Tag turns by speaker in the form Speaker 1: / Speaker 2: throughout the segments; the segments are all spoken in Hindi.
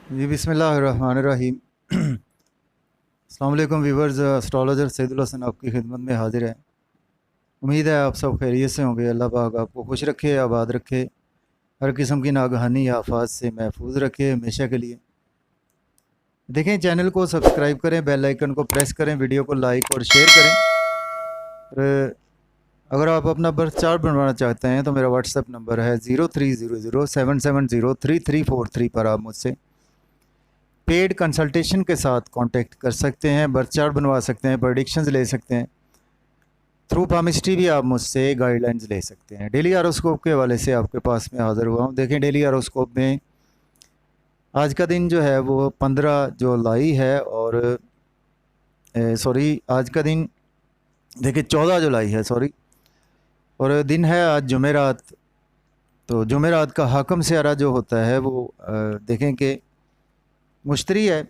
Speaker 1: जी बिस्मिल्लाहिर्रहमानिर्रहीम। अस्सलाम वालेकुम व्यूवर्स, एस्ट्रोलॉजर सैदुल हसन आपकी खिदमत में हाजिर है। उम्मीद है आप सब खैरियत से होंगे। अल्लाह पाक आपको खुश रखे, आबाद रखे, हर किस्म की नागहानी या आफात से महफूज रखे हमेशा के लिए। देखें, चैनल को सब्सक्राइब करें, बेल आइकन को प्रेस करें, वीडियो को लाइक और शेयर करें। और अगर आप अपना बर्थ चार्ट बनवाना चाहते हैं तो मेरा व्हाट्सएप नंबर है 030077033343 पर आप मुझसे पेड कंसल्टेशन के साथ कांटेक्ट कर सकते हैं, बर्थ चार्ट बनवा सकते हैं, प्रेडिक्शंस ले सकते हैं। थ्रू पामिस्ट्री भी आप मुझसे गाइडलाइंस ले सकते हैं। डेली हारोस्कोप के हवाले से आपके पास में हाज़िर हुआ हूँ। देखें, डेली हारोस्कोप में आज का दिन जो है वो 15 जुलाई है और आज का दिन देखिए 14 जुलाई है, और दिन है आज जुमेरात। तो जुमेरात का हाकम सियारा जो होता है वो देखें कि मुश्तरी है,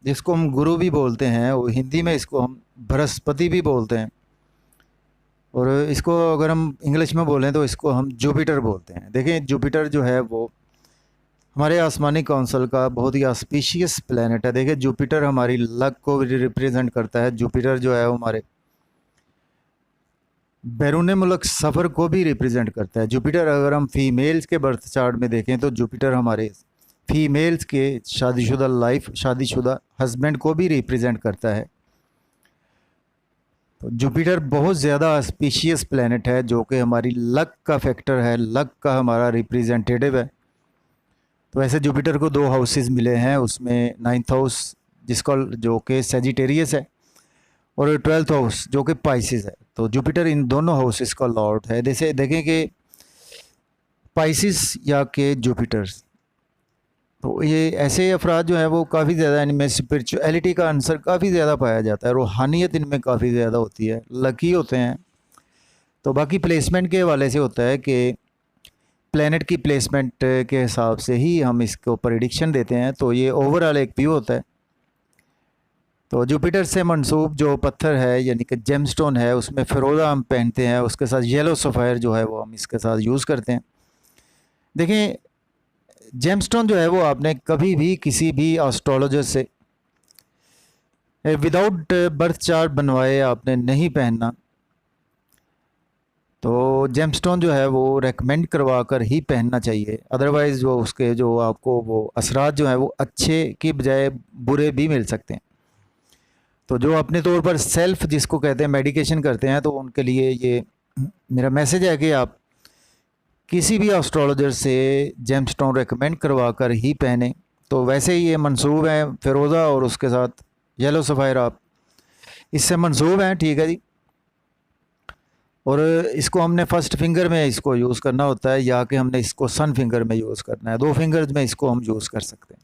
Speaker 1: जिसको हम गुरु भी बोलते हैं, और हिंदी में इसको हम बृहस्पति भी बोलते हैं, और इसको अगर हम इंग्लिश में बोलें तो इसको हम जुपिटर बोलते हैं। देखें, जुपिटर जो है वो हमारे आसमानी काउंसिल का बहुत ही ऑस्पिशियस प्लैनेट है। देखिए, जुपिटर हमारी लक को रिप्रेजेंट करता है। जुपिटर जो है वो हमारे बैरून मुल्क सफ़र को भी रिप्रेजेंट करता है। जुपिटर अगर हम फीमेल्स के बर्थ चार्ट में देखें तो जुपिटर हमारे फीमेल्स के शादीशुदा लाइफ, शादीशुदा हस्बैंड को भी रिप्रेजेंट करता है। तो जुपिटर बहुत ज़्यादा ऑस्पिशियस प्लैनेट है, जो कि हमारी लक का फैक्टर है, लक का हमारा रिप्रेजेंटेटिव है। तो ऐसे जुपिटर को 2 हाउसेस मिले हैं, उसमें 9th हाउस जिसका जो कि सेजिटेरियस है, और 12th हाउस जो कि पाइसिस है। तो जुपिटर इन दोनों हाउसेस का लॉर्ड है। जैसे देखें कि पाइसिस या के जुपिटर, तो ये ऐसे अफराद जो है वो काफ़ी ज़्यादा इनमें स्पिरिचुअलिटी का आंसर काफ़ी ज़्यादा पाया जाता है, रूहानियत इनमें काफ़ी ज़्यादा होती है, लकी होते हैं। तो बाकी प्लेसमेंट के हवाले से होता है कि प्लेनेट की प्लेसमेंट के हिसाब से ही हम इसको प्रेडिक्शन देते हैं। तो ये ओवरऑल एक व्यू होता है। तो जुपिटर से मंसूब जो पत्थर है यानी कि जेमस्टोन है, उसमें फ़िरोज़ा हम पहनते हैं, उसके साथ येलो सफ़ायर जो है वो हम इसके साथ यूज़ करते हैं। देखें, जेमस्टोन जो है वो आपने कभी भी किसी भी एस्ट्रोलॉजर से विदाउट बर्थ चार्ट बनवाए आपने नहीं पहनना। तो जेमस्टोन जो है वो रेकमेंड करवा कर ही पहनना चाहिए, अदरवाइज़ वो उसके जो आपको वो असरात जो है वो अच्छे की बजाय बुरे भी मिल सकते हैं। तो जो अपने तौर पर सेल्फ जिसको कहते हैं मेडिकेशन करते हैं, तो उनके लिए ये मेरा मैसेज है कि आप किसी भी एस्ट्रोलॉजर से जेमस्टोन रेकमेंड करवा कर ही पहने। तो वैसे ही ये मंसूब है फ़िरोज़ा और उसके साथ येलो सफ़ायर, आप इससे मंसूब हैं, ठीक है जी। और इसको हमने फ़र्स्ट फिंगर में इसको यूज़ करना होता है, या कि हमने इसको सन फिंगर में यूज़ करना है। 2 फिंगर्स में इसको हम यूज़ कर सकते हैं।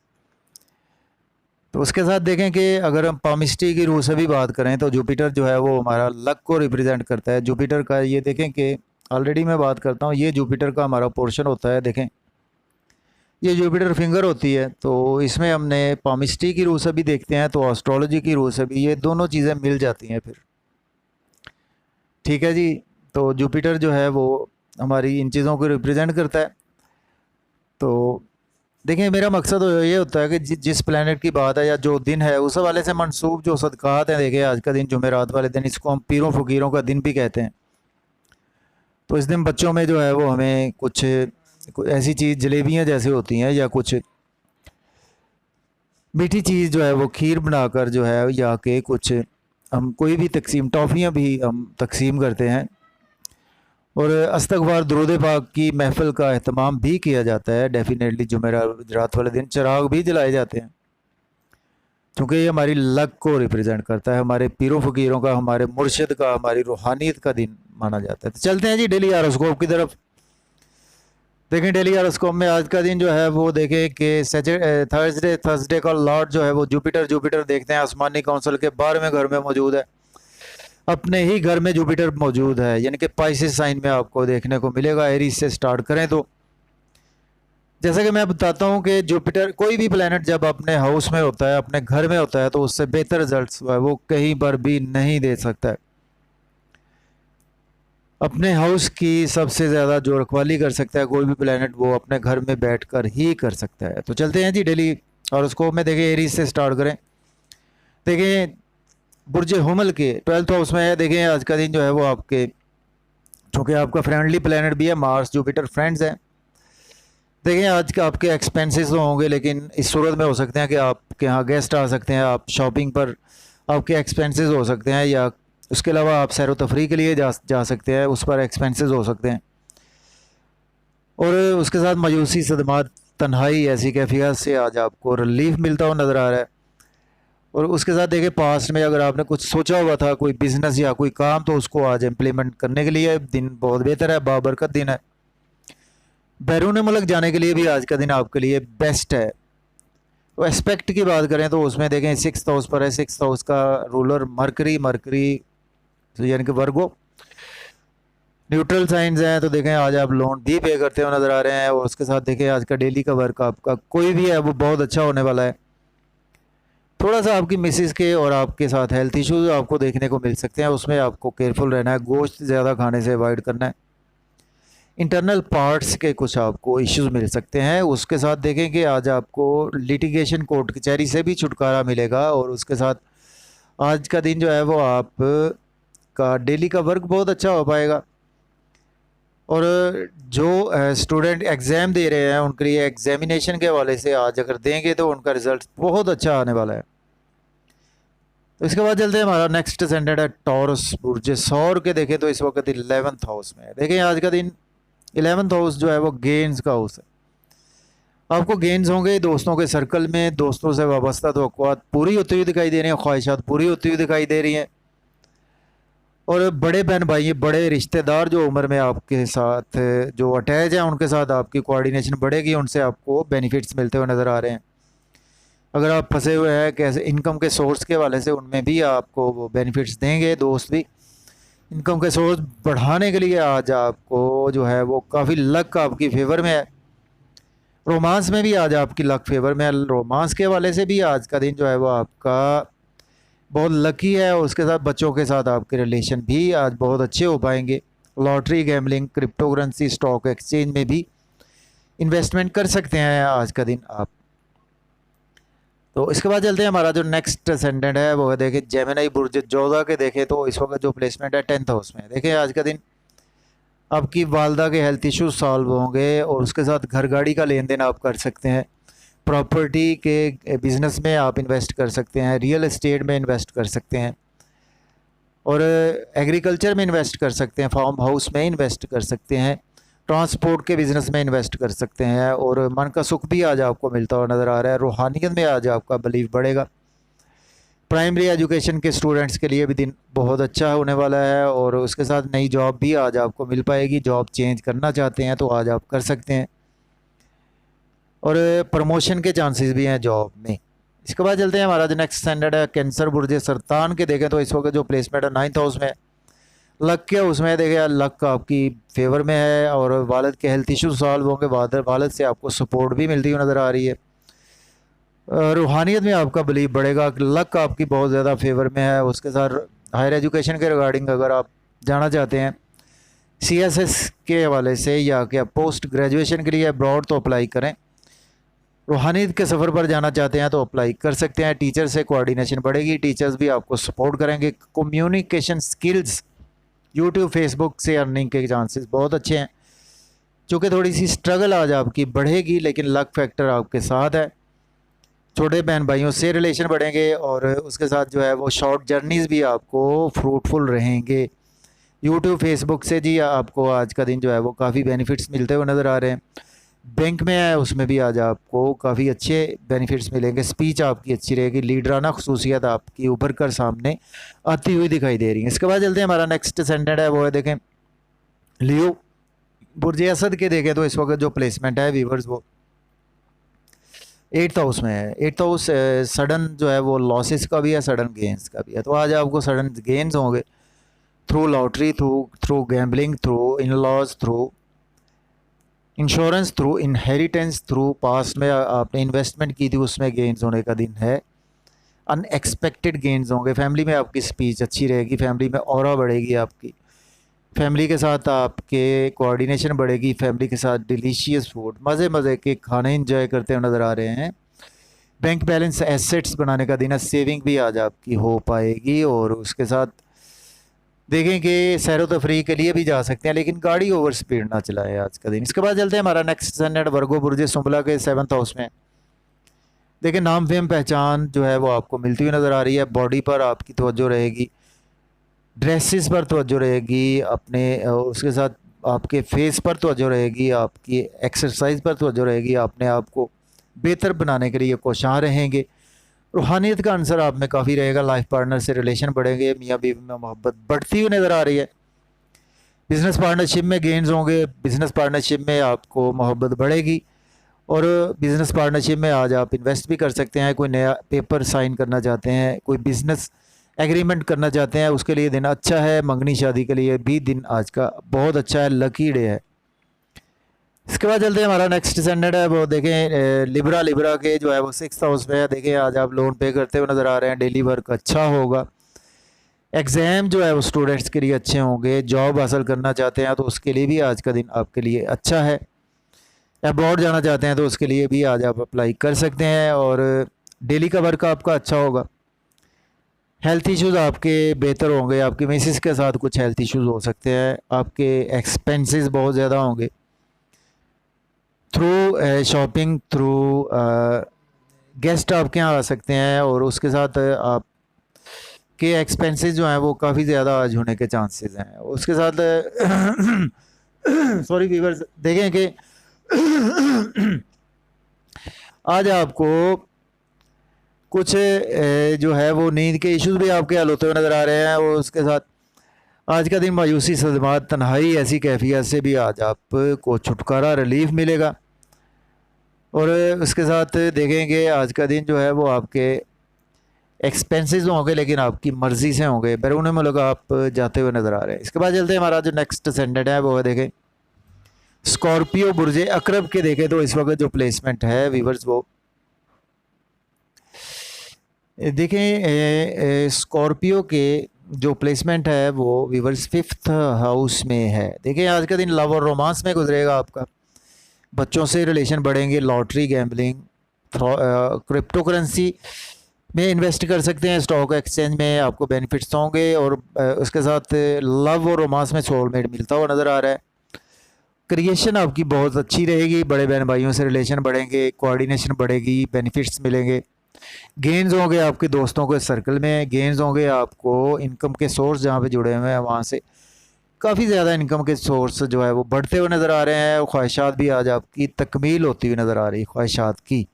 Speaker 1: तो उसके साथ देखें कि अगर हम पामिस्ट्री की रूह से भी बात करें तो जुपिटर जो है वो हमारा लक को रिप्रेजेंट करता है। जुपिटर का ये देखें कि ऑलरेडी मैं बात करता हूँ, ये जुपिटर का हमारा पोर्शन होता है। देखें, ये जुपिटर फिंगर होती है। तो इसमें हमने पामिस्ट्री की रूह से भी देखते हैं, तो एस्ट्रोलॉजी की रूह से भी ये दोनों चीज़ें मिल जाती हैं फिर, ठीक है जी। तो जुपिटर जो है वो हमारी इन चीज़ों को रिप्रेजेंट करता है। तो देखिए, मेरा मकसद ये होता है कि जिस प्लेनेट की बात है या जो दिन है उस हवाले से मंसूब जो सदक़ात हैं। देखिए, आज का दिन जुमेरात वाले दिन, इसको हम पीरों फ़कीरों का दिन भी कहते हैं। तो इस दिन बच्चों में जो है वो हमें कुछ ऐसी चीज़ जलेबियाँ जैसे होती हैं, या कुछ मीठी चीज़ जो है वो खीर बनाकर जो है, या कि कुछ हम कोई भी तकसीम टॉफ़ियाँ भी हम तकसीम करते हैं। और अस्तगफार दुरूद पाक की महफ़िल का एहतमाम भी किया जाता है। डेफ़िनेटली जुमेरात वाले दिन चिराग भी जलाए जाते हैं, क्योंकि ये हमारी लक को रिप्रेजेंट करता है, हमारे पीरों फ़कीरों का, हमारे मुर्शिद का, हमारी रूहानियत का दिन माना जाता है। तो चलते हैं जी डेली हारोस्कोप की तरफ। देखें, डेली हारोस्कोप में आज का दिन जो है वो देखें कि थर्सडे का लॉर्ड जो है वो जुपिटर देखते हैं आसमानी काउंसिल के 12वें घर में मौजूद है। अपने ही घर में जुपिटर मौजूद है, यानी कि पाइसिस साइन में आपको देखने को मिलेगा। एरीज से स्टार्ट करें तो जैसा कि मैं बताता हूं कि जुपिटर कोई भी प्लेनेट जब अपने हाउस में होता है, अपने घर में होता है, तो उससे बेहतर रिजल्ट्स वो कहीं पर भी नहीं दे सकता है। अपने हाउस की सबसे ज़्यादा जो रखवाली कर सकता है कोई भी प्लेनेट, वो अपने घर में बैठकर ही कर सकता है। तो चलते हैं जी डेली हॉरोस्कोप में देखें एरीज से स्टार्ट करें। देखें बुर्ज हुमल के 12th हाउस में है। देखें आज का दिन जो है वो आपके, चूँकि आपका फ्रेंडली प्लेनेट भी है, मार्स जुपिटर फ्रेंड्स हैं। देखिए आज के आपके एक्सपेंसेस तो होंगे, लेकिन इस सूरत में हो सकते हैं कि आपके यहाँ गेस्ट आ सकते हैं, आप शॉपिंग पर आपके एक्सपेंसेस हो सकते हैं, या उसके अलावा आप सैर व तफरी के लिए जा सकते हैं, उस पर एक्सपेंसेस हो सकते हैं। और उसके साथ मायूसी, सदमात, तन्हाई ऐसी कैफियत से आज आपको रिलीफ मिलता हुआ नज़र आ रहा है। और उसके साथ देखिए पास्ट में अगर आपने कुछ सोचा हुआ था, कोई बिज़नेस या कोई काम, तो उसको आज इम्प्लीमेंट करने के लिए दिन बहुत बेहतर है, बाबरकत दिन है। बैरून मुल्क जाने के लिए भी आज का दिन आपके लिए बेस्ट है। तो एस्पेक्ट की बात करें तो उसमें देखें 6th हाउस पर है। 6th हाउस का रूलर मरकरी यानी कि वर्गो, न्यूट्रल साइंस हैं। तो देखें आज आप लोन भी पे करते हुए नज़र आ रहे हैं। और उसके साथ देखें आज का डेली का वर्क आपका कोई भी है वो बहुत अच्छा होने वाला है। थोड़ा सा आपकी मिसिस के और आपके साथ हेल्थ इश्यूज आपको देखने को मिल सकते हैं, उसमें आपको केयरफुल रहना है, गोश्त ज़्यादा खाने से अवॉइड करना है। इंटरनल पार्ट्स के कुछ आपको इश्यूज मिल सकते हैं। उसके साथ देखें कि आज आपको लिटिगेशन कोर्ट कचहरी से भी छुटकारा मिलेगा। और उसके साथ आज का दिन जो है वो आप का डेली का वर्क बहुत अच्छा हो पाएगा। और जो स्टूडेंट एग्ज़ाम दे रहे हैं उनके लिए एग्जामिनेशन के हवाले से आज अगर देंगे तो उनका रिज़ल्ट बहुत अच्छा आने वाला है। तो इसके बाद चलते हैं, हमारा नेक्स्ट असेंडेंट है टॉरस बुर्ज सौर के। देखें तो इस वक्त 11th हाउस में है। देखें आज का दिन 11th हाउस जो है वो गेंस का हाउस है। आपको गेंस होंगे दोस्तों के सर्कल में, दोस्तों से वाबस्ता तवक्कुआत पूरी होती हुई दिखाई दे रही हैं, ख्वाहिशात पूरी होती हुई दिखाई दे रही हैं। और बड़े बहन भाई, बड़े रिश्तेदार जो उम्र में आपके साथ जो अटैच हैं उनके साथ आपकी कोऑर्डिनेशन बढ़ेगी, उनसे आपको बेनिफिट्स मिलते हुए नज़र आ रहे हैं। अगर आप फंसे हुए हैं कैसे इनकम के सोर्स के वाले से, उनमें भी आपको वो बेनिफिट्स देंगे दोस्त भी। इनकम के सोर्स बढ़ाने के लिए आज आपको जो है वो काफ़ी लक आपकी फेवर में है। रोमांस में भी आज आपकी लक फेवर में है। रोमांस के वाले से भी आज का दिन जो है वो आपका बहुत लकी है। और उसके साथ बच्चों के साथ आपके रिलेशन भी आज बहुत अच्छे हो पाएंगे। Lottery, gambling, crypto currency, stock exchange में भी इन्वेस्टमेंट कर सकते हैं आज का दिन आप। तो इसके बाद चलते हैं, हमारा जो नेक्स्ट असेंडेंट है वो है देखें जेमिनी बुर्ज जोधा के। देखें तो इस वक्त जो प्लेसमेंट है 10th हाउस में। देखें आज का दिन आपकी वालदा के हेल्थ इश्यूज सॉल्व होंगे। और उसके साथ घर गाड़ी का लेन देन आप कर सकते हैं, प्रॉपर्टी के बिज़नेस में आप इन्वेस्ट कर सकते हैं, रियल एस्टेट में इन्वेस्ट कर सकते हैं, और एग्रीकल्चर में इन्वेस्ट कर सकते हैं, फार्म हाउस में इन्वेस्ट कर सकते हैं, ट्रांसपोर्ट के बिज़नेस में इन्वेस्ट कर सकते हैं। और मन का सुख भी आज आपको मिलता हुआ नज़र आ रहा है। रूहानियत में आज आपका बिलीव बढ़ेगा। प्राइमरी एजुकेशन के स्टूडेंट्स के लिए भी दिन बहुत अच्छा होने वाला है। और उसके साथ नई जॉब भी आज आपको मिल पाएगी। जॉब चेंज करना चाहते हैं तो आज आप कर सकते हैं, और प्रमोशन के चांसेस भी हैं जॉब में। इसके बाद चलते हैं, हमारा जो नेक्स्ट स्टैंडर्ड है कैंसर बुर्ज सरतान के। देखें तो इस वक्त जो प्लेसमेंट है 9th हाउस में, लक के उसमें देखें लक आपकी फेवर में है। और वालिद के हेल्थ इशू सॉल्व होंगे, वालिद से आपको सपोर्ट भी मिलती हुई नज़र आ रही है। रूहानियत में आपका बिलीव बढ़ेगा। लक आपकी बहुत ज़्यादा फेवर में है। उसके साथ हायर एजुकेशन के रिगार्डिंग अगर आप जाना चाहते हैं CSS के हवाले से, या कि आप पोस्ट ग्रेजुएशन के लिए अब्रॉड, तो अप्लाई करें। रूहानियत के सफ़र पर जाना चाहते हैं तो अप्लाई कर सकते हैं। टीचर से कोऑर्डिनेशन बढ़ेगी, टीचर्स भी आपको सपोर्ट करेंगे। कम्युनिकेशन स्किल्स, यूट्यूब फेसबुक से अर्निंग के चांसेस बहुत अच्छे हैं। चूँकि थोड़ी सी स्ट्रगल आज आपकी बढ़ेगी, लेकिन लक फैक्टर आपके साथ है। छोटे बहन भाइयों से रिलेशन बढ़ेंगे। और उसके साथ जो है वो शॉर्ट जर्नीज़ भी आपको फ्रूटफुल रहेंगे। यूट्यूब फेसबुक से जी आपको आज का दिन जो है वो काफ़ी बेनिफिट्स मिलते हुए नज़र आ रहे हैं। बैंक में है उसमें भी आज आपको काफ़ी अच्छे बेनिफिट्स मिलेंगे। स्पीच आपकी अच्छी रहेगी, लीडराना खसूसियत आपकी उभर कर सामने आती हुई दिखाई दे रही है। इसके बाद चलते हैं, हमारा नेक्स्ट असेंडेंट है वो है देखें लियो बुर्ज असद के। देखें तो इस वक्त जो प्लेसमेंट है व्यूवर्स वो 8th हाउस में है। 8th हाउस सडन जो है वो लॉसेस का भी है, सडन गेंस का भी है। तो आज आपको सडन गेंस होंगे through lottery, through gambling, through in laws, through insurance, through inheritance, through past में आपने इन्वेस्टमेंट की थी उसमें गेंस होने का दिन है। अनएक्सपेक्टेड गेंस होंगे। फैमिली में आपकी स्पीच अच्छी रहेगी, फैमिली में ऑरा बढ़ेगी आपकी, फैमिली के साथ आपके कोऑर्डिनेशन बढ़ेगी, फैमिली के साथ डिलीशियस फूड, मज़े के खाने इंजॉय करते हुए नज़र आ रहे हैं। बैंक बैलेंस एसेट्स बनाने का दिन है, सेविंग भी आज आपकी हो पाएगी। और उसके साथ देखें कि सैर व तफरीह के लिए भी जा सकते हैं, लेकिन गाड़ी ओवर स्पीड ना चलाएं आज का दिन। इसके बाद चलते हैं हमारा नेक्स्ट सन्नड वर्गो बुर्ज सुंबला के 7th हाउस में। देखिए नाम फेम पहचान जो है वो आपको मिलती हुई नज़र आ रही है। बॉडी पर आपकी तवज्जो रहेगी, ड्रेसेस पर तवज्जो रहेगी, अपने उसके साथ आपके फेस पर तवज्जो रहेगी, आपकी एक्सरसाइज पर तवज्जो रहेगी, अपने आप को बेहतर बनाने के लिए कोशां रहेंगे। रूहानियत का आंसर आप में काफ़ी रहेगा। लाइफ पार्टनर से रिलेशन बढ़ेंगे, मियाँ बीवी में मोहब्बत बढ़ती हुई नज़र आ रही है। बिज़नेस पार्टनरशिप में गेंस होंगे, बिज़नेस पार्टनरशिप में आपको मोहब्बत बढ़ेगी। और बिज़नेस पार्टनरशिप में आज आप इन्वेस्ट भी कर सकते हैं, कोई नया पेपर साइन करना चाहते हैं, कोई बिज़नेस एग्रीमेंट करना चाहते हैं, उसके लिए दिन अच्छा है। मंगनी शादी के लिए भी दिन आज का बहुत अच्छा है, लकी डे है। इसके बाद चलते हैं हमारा नेक्स्ट स्टैंडर्ड है वो देखें लिब्रा के जो है वो 6th हाउस में है। देखें आज आप लोन पे करते हुए नज़र आ रहे हैं, डेली वर्क अच्छा होगा। एग्ज़ाम जो है वो स्टूडेंट्स के लिए अच्छे होंगे। जॉब हासिल करना चाहते हैं तो उसके लिए भी आज का दिन आपके लिए अच्छा है। अब्रॉड जाना चाहते हैं तो उसके लिए भी आज आप अप्लाई कर सकते हैं और डेली का वर्क आपका अच्छा होगा। हेल्थ इश्यूज़ आपके बेहतर होंगे, आपकी मिसेस के साथ कुछ हेल्थ इश्यूज़ हो सकते हैं, आपके एक्सपेंसेस बहुत ज़्यादा होंगे। थ्रू शॉपिंग थ्रू गेस्ट आपके यहाँ आ सकते हैं और उसके साथ आप के एक्सपेंसेस जो हैं वो काफ़ी ज़्यादा आज होने के चांसेस हैं। उसके साथ सॉरी व्यूअर्स, देखें कि आज आपको कुछ जो है वो नींद के इश्यूज भी आपके हल होते हुए नज़र आ रहे हैं। और उसके साथ आज का दिन मायूसी, सदमात, तन्हाई ऐसी कैफियत से भी आज आपको छुटकारा, रिलीफ मिलेगा। और उसके साथ देखेंगे आज का दिन जो है वो आपके एक्सपेंसेस होंगे लेकिन आपकी मर्ज़ी से होंगे, बैरून मुल्क आप जाते हुए नज़र आ रहे हैं। इसके बाद चलते हैं हमारा जो नेक्स्ट सेंडेड है वो है देखें स्कॉर्पियो बुर्जे अकरब के। देखें तो इस वक्त जो प्लेसमेंट है वीवर्स वो देखें स्कॉर्पियो के जो प्लेसमेंट है वो वीवर्स 5th हाउस में है। देखें आज का दिन लव और रोमांस में गुजरेगा आपका, बच्चों से रिलेशन बढ़ेंगे, लॉटरी, गैम्बलिंग, क्रिप्टो करेंसी में इन्वेस्ट कर सकते हैं, स्टॉक एक्सचेंज में आपको बेनिफिट्स होंगे। और उसके साथ लव और रोमांस में सोलमेट मिलता हुआ नज़र आ रहा है। क्रिएशन आपकी बहुत अच्छी रहेगी, बड़े बहन भाइयों से रिलेशन बढ़ेंगे, कोऑर्डिनेशन बढ़ेगी, बेनिफिट्स मिलेंगे। गेंस होंगे आपके दोस्तों के सर्कल में, गेंस होंगे आपको इनकम के सोर्स जहाँ पे जुड़े हुए हैं वहाँ से काफ़ी ज़्यादा इनकम के सोर्स जो है वो बढ़ते हुए नज़र आ रहे हैं। और ख्वाहिशात भी आज आपकी तकमील होती हुई नज़र आ रही है ख्वाहिशात की।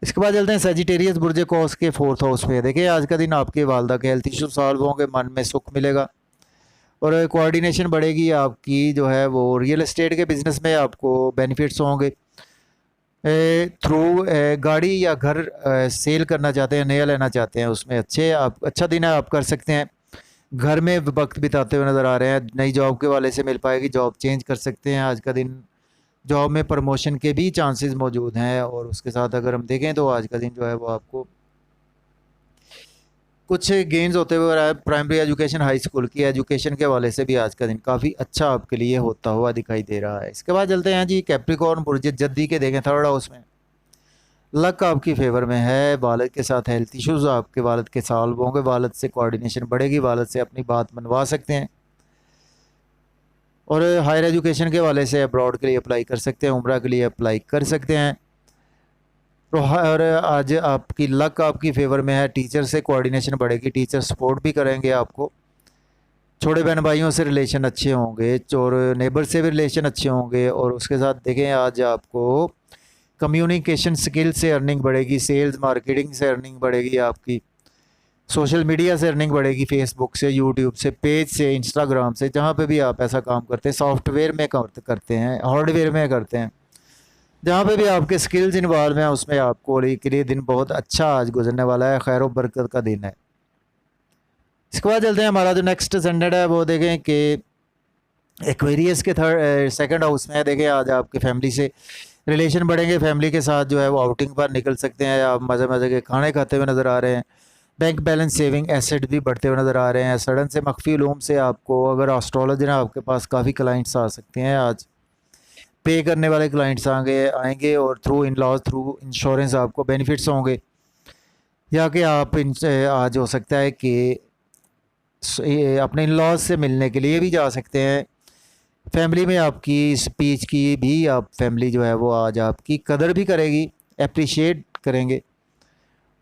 Speaker 1: इसके बाद चलते हैं सेजिटेरियस बुर्ज कौस के 4th हाउस पे। देखिए आज का दिन आपके वालदा के हेल्थ इशू सॉल्व होंगे, मन में सुख मिलेगा और कोऑर्डिनेशन बढ़ेगी आपकी जो है वो। रियल एस्टेट के बिज़नेस में आपको बेनिफिट्स होंगे। थ्रू गाड़ी या घर सेल करना चाहते हैं, नया लेना चाहते हैं, उसमें अच्छा दिन है, आप कर सकते हैं। घर में वक्त बिताते हुए नज़र आ रहे हैं। नई जॉब के वाले से मिल पाएगी, जॉब चेंज कर सकते हैं आज का दिन। जॉब में प्रमोशन के भी चांसेस मौजूद हैं। और उसके साथ अगर हम देखें तो आज का दिन जो है वो आपको कुछ गेंस होते हुए रहा है। प्राइमरी एजुकेशन, हाई स्कूल की एजुकेशन के हवाले से भी आज का दिन काफ़ी अच्छा आपके लिए होता हुआ दिखाई दे रहा है। इसके बाद चलते हैं जी कैप्रिकॉर्न बुर्ज जद्दी के। देखें 3rd हाउस में लक आपकी फेवर में है। वालिद के साथ हेल्थ इश्यूज़ आपके वालिद के सॉल्व होंगे, वालिद से कोऑर्डिनेशन बढ़ेगी, वालिद से अपनी बात मनवा सकते हैं। और हायर एजुकेशन के वाले से अब्रॉड के लिए अप्लाई कर सकते हैं, उम्रा के लिए अप्लाई कर सकते हैं। और आज आपकी लक आपकी फेवर में है। टीचर से कोऑर्डिनेशन बढ़ेगी, टीचर सपोर्ट भी करेंगे आपको। छोटे बहन भाइयों से रिलेशन अच्छे होंगे और नेबर से भी रिलेशन अच्छे होंगे। और उसके साथ देखें आज आपको कम्युनिकेशन स्किल से अर्निंग बढ़ेगी, सेल्स मार्केटिंग से अर्निंग बढ़ेगी आपकी, सोशल मीडिया से अर्निंग बढ़ेगी, फेसबुक से, यूट्यूब से, पेज से, इंस्टाग्राम से, जहाँ पे भी आप ऐसा काम करते हैं, सॉफ्टवेयर में करते हैं, हार्डवेयर में करते हैं, जहाँ पे भी आपके स्किल्स इन्वॉल्व हैं उसमें आपको के लिए दिन बहुत अच्छा आज गुजरने वाला है, खैर व बरकत का दिन है। इसके बाद चलते हैं हमारा जो नेक्स्ट स्टैंडर्ड है वो देखें कि एक्वेरियस के 2nd हाउस में। देखें आज आपकी फैमिली से रिलेशन बढ़ेंगे, फैमिली के साथ जो है वो आउटिंग पर निकल सकते हैं, आप मज़े मज़े के खाने खाते हुए नज़र आ रहे हैं। बैंक बैलेंस, सेविंग, एसेट भी बढ़ते हुए नज़र आ रहे हैं। सडन से मख्फी उलूम से आपको अगर एस्ट्रोलॉजर है आपके पास काफ़ी क्लाइंट्स आ सकते हैं आज। पे करने वाले क्लाइंट्स आएंगे और through in laws through insurance आपको बेनिफिट्स होंगे, या कि आप इनसे आज हो सकता है कि अपने इन लॉज से मिलने के लिए भी जा सकते हैं। फैमिली में आपकी स्पीच की भी आप फैमिली जो है वो आज आपकी कदर भी करेगी, अप्रिशिएट करेंगे,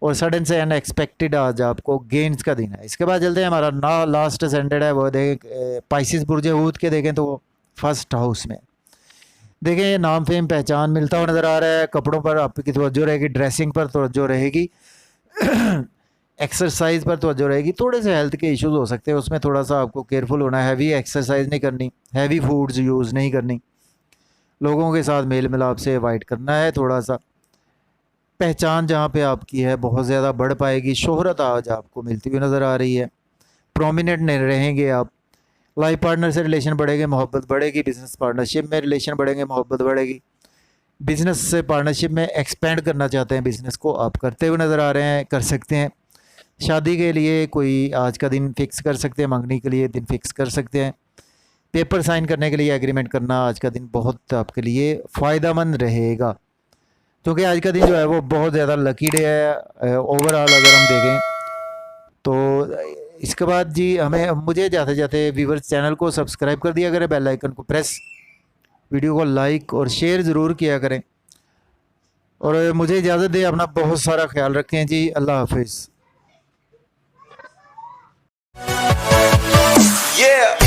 Speaker 1: और सडन से अनएक्सपेक्टेड आज आपको गेंस का दिन है। इसके बाद चलते हैं, हमारा ना लास्ट असेंडेड है वो देखें पाइसिस बुर्ज हूत के, देखें तो फर्स्ट हाउस में देखें ये नाम फेम पहचान मिलता हुआ नज़र आ रहा है। कपड़ों पर आपकी तवज्जो रहेगी, ड्रेसिंग पर तवज्जो रहेगी, एक्सरसाइज पर तवज्जो रहेगी। थोड़े से हेल्थ के इश्यूज हो सकते हैं, उसमें थोड़ा सा आपको केयरफुल होना है। हैवी एक्सरसाइज नहीं करनी, हैवी फूड्स यूज़ नहीं करनी, लोगों के साथ मेल मिलाप से अवॉइड करना है। थोड़ा सा पहचान जहाँ पे आपकी है बहुत ज़्यादा बढ़ पाएगी, शोहरत आज आपको मिलती हुई नज़र आ रही है, प्रोमिनेंट नहीं रहेंगे आप। लाइफ पार्टनर से रिलेशन बढ़ेंगे, मोहब्बत बढ़ेगी। बिजनेस पार्टनरशिप में रिलेशन बढ़ेंगे, मोहब्बत बढ़ेगी। बिज़नेस से पार्टनरशिप में एक्सपेंड करना चाहते हैं, बिज़नेस को आप करते हुए नज़र आ रहे हैं, कर सकते हैं। शादी के लिए कोई आज का दिन फिक्स कर सकते हैं, मंगनी के लिए दिन फिक्स कर सकते हैं, पेपर साइन करने के लिए एग्रीमेंट करना आज का दिन बहुत आपके लिए फ़ायदेमंद रहेगा, क्योंकि आज का दिन जो है वो बहुत ज़्यादा लकी डे है ओवरऑल अगर हम देखें तो। इसके बाद जी मुझे जाते जाते व्यूवर्स चैनल को सब्सक्राइब कर दिया करें, बेल आइकन को प्रेस, वीडियो को लाइक और शेयर ज़रूर किया करें, और मुझे इजाज़त दें। अपना बहुत सारा ख्याल रखें जी, अल्लाह हाफिज़।
Speaker 2: Yeah.